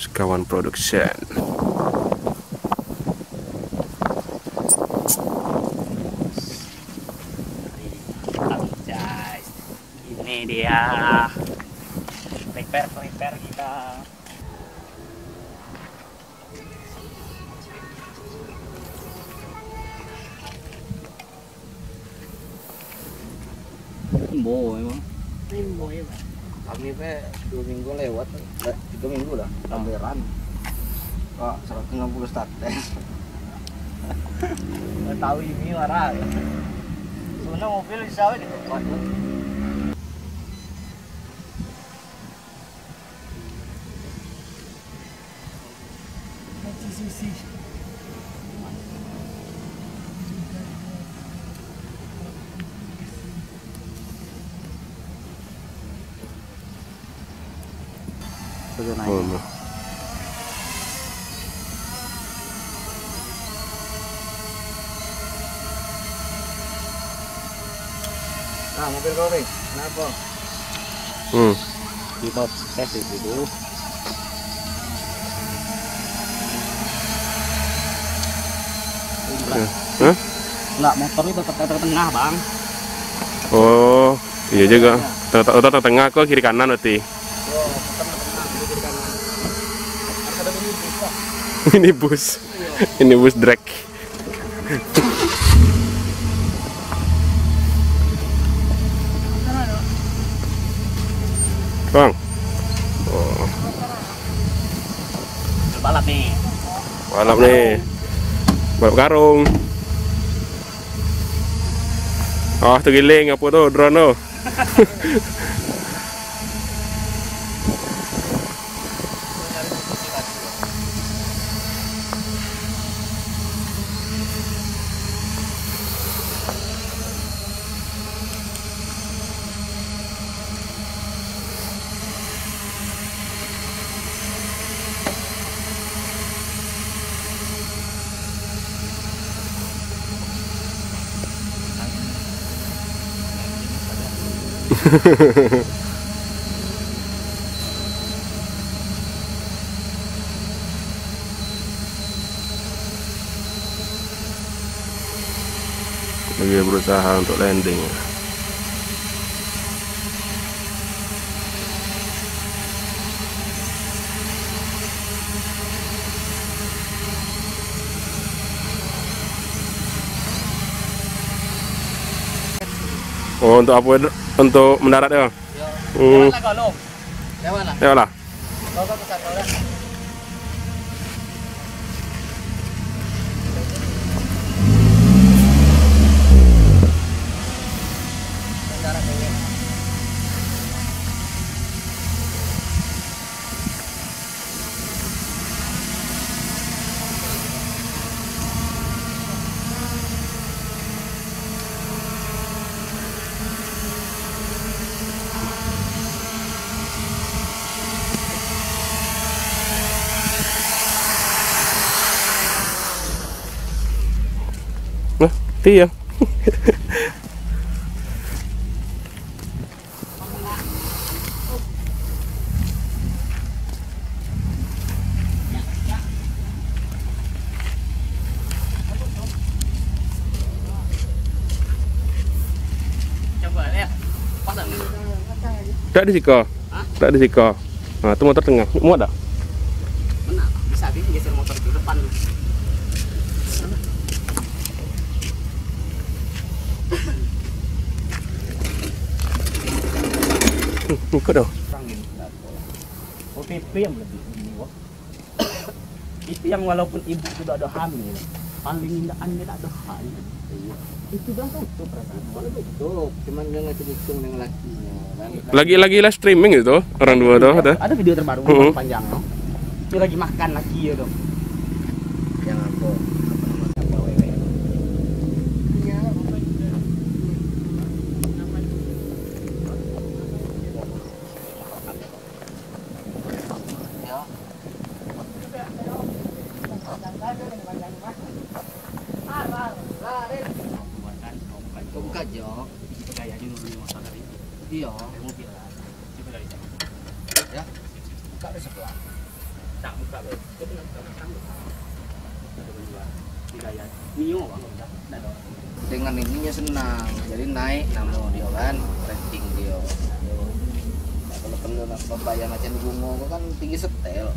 Sekawan Production. Guys, ini dia prepare kita. Imbo emang. Imbo ya, Pak. Kami 2 minggu lewat, 3 minggu lah, kamberan. Kok 160 status. Nggak tahu ini marah. Sebenarnya mobil bisa di tempat. Sisi. Oh, Nah, mobil kau nih, kenapa? Di bawah tes itu. Hah? Enggak, motor itu tetap tengah, Bang. Oh, iya juga. Tengah kok kiri kanan berarti. Ini bus. Ini bus drag. Bang. Oh. Balap nih. Balap nih. Balap karung. Oh, tergiling apa tuh drone tuh? Lagi berusaha untuk landing. Oh, untuk apa? Untuk mendarat ya? Lewat lah kalau. Lewat lah. Lewat lah. Kau ke sana lah. Nah, iya. Coba lihat. Pasang. Tidak disiko. Tidak disiko. Nah, itu motor tengah. Muat tak? Mana? Bisa geser motor ke depan. Ikut dong. OTP yang lebih ini, wah. Itu yang walaupun ibu sudah ada hamil, paling indahnya tak ada hamil. Itu dah tutup perasaan. Tutup, cuman dia nggak hitung dengan lakinya. Lagi live streaming itu orang dua tuh ada. Ada video terbaru panjang loh. Itu lagi makan lagi ya dong. Yang apa? Buka jok. Kayak di motor tadi. Iya. Mobil lah. Coba dari sana. Ya. Buka di sebelah. Tak buka weh. Kau tengah buka sama. Gaya Mio bang, dah ada. Dengan ininya senang, jadi naik namo dia kan, rating dia. Nah, kalau perlu nak bayar macam bunga kan tinggi setel.